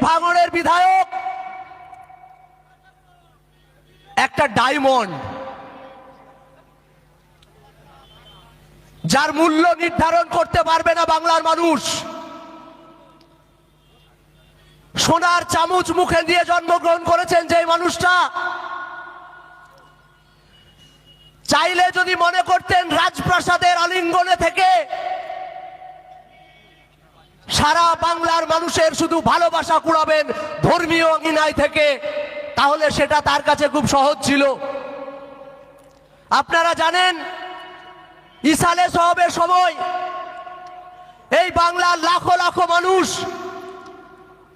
ভাঙড়ের বিধায়ক একটা ডায়মন্ড, যার মূল্য নির্ধারণ করতে পারবে না বাংলার মানুষ। সোনার চামচ মুখে দিয়ে জন্মগ্রহণ করেছেন যে মানুষটা, চাইলে যদি মনে করতেন রাজপ্রাসাদের আলিঙ্গনে থেকে সারা বাংলার মানুষের শুধু ভালোবাসা কুড়াবেন ধর্মীয় অঙ্গিনায় থেকে, তাহলে সেটা তার কাছে খুব সহজ ছিল। আপনারা জানেন ইসালে সহবের সময় এই বাংলার লাখো লাখো মানুষ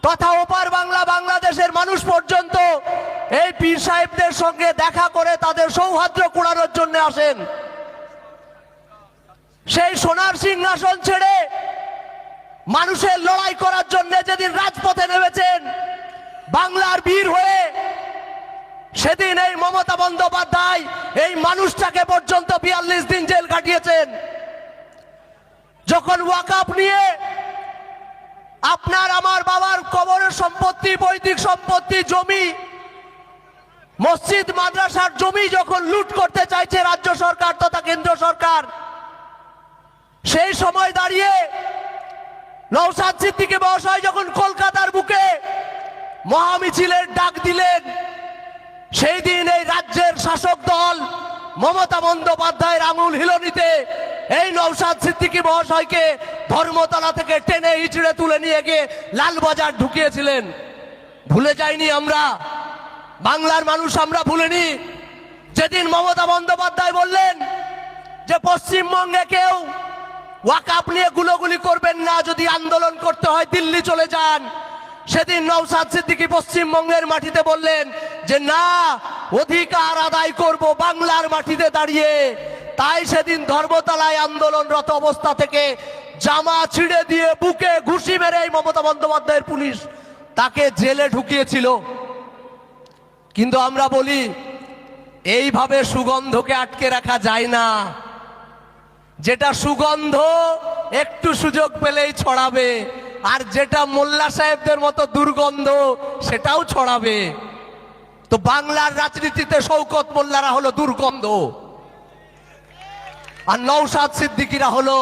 তথা ওপার বাংলা বাংলাদেশের মানুষ পর্যন্ত এই পীর সাহেবদের সঙ্গে দেখা করে তাদের সৌহার্দ্য কুড়ানোর জন্য আসেন। সেই সোনার সিংহাসন ছেড়ে মানুষের লড়াই করার জন্য যেদিন রাজপথে নেমেছেন বাংলার বীর হয়ে, সেদিন এই মমতা বন্দ্যোপাধ্যায় এই মানুষটাকে পর্যন্ত ৪২ দিন জেল কাটিয়েছেন। যখন ওয়াকফ নিয়ে আপনার আমার বাবার কবরের সম্পত্তি, বৈদিক সম্পত্তি, জমি, মসজিদ মাদ্রাসার জমি যখন লুট করতে চাইছে রাজ্য সরকার তথা কেন্দ্র সরকার, সেই সময় দাঁড়িয়ে নওশাদ সিদ্দিকী মহাশয় যখন কলকাতার বুকে মহামিছিলের ডাক দিলেন, সেই দিন এই রাজ্যের শাসক দল মমতা বন্দ্যোপাধ্যায়ের আঙুল হিলনিতে এই নওশাদ সিদ্দিকী মহাশয়কে ধর্মতলা থেকে টেনে হিচড়ে তুলে নিয়ে গিয়ে লালবাজার ঢুকিয়েছিলেন। ভুলে যাইনি আমরা, বাংলার মানুষ আমরা ভুলিনি। যেদিন মমতা বন্দ্যোপাধ্যায় বললেন যে পশ্চিমবঙ্গে কেউ ওয়াকফ নিয়ে গুলোগুলি করবেন না, যদি আন্দোলন করতে হয় দিল্লি চলে যান, সেদিন নওশাদ সিদ্দিকী পশ্চিমবঙ্গের মাটিতে বললেন যে না, অধিকার আদায় করব বাংলার মাটিতে দাঁড়িয়ে। তাই সেদিন ধর্মতলায় আন্দোলনরত অবস্থা থেকে জামা ছিঁড়ে দিয়ে বুকে ঘুষি মেরে এই মমতা বন্দ্যোপাধ্যায়ের পুলিশ তাকে জেলে ঢুকিয়েছিল। কিন্তু আমরা বলি এইভাবে সুগন্ধকে আটকে রাখা যায় না। যেটা সুগন্ধ একটু সুযোগ পেলেই ছড়াবে, আর যেটা মোল্লা সাহেবদের মতো দুর্গন্ধ সেটাও ছড়াবে। তো বাংলার রাজনীতিতে শওকত মোল্লারা হলো দুর্গন্ধ, আর নওশাদ সিদ্দিকীরা হলো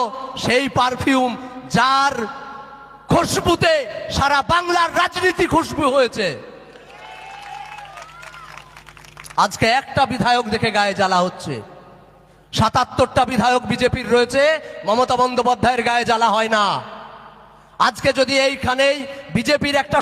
সেই পারফিউম যার খুশবুতে সারা বাংলার রাজনীতি খুশবু হয়েছে। আজকে একটা বিধায়ক দেখে গায়ে জ্বালা হচ্ছে, ৭৭টা বিধায়ক বিজেপির রয়েছে, মমতা বন্দ্যোপাধ্যায়ের গায়ে জ্বালা হয় না। আজকে যদি এইখানেই বিজেপির একটা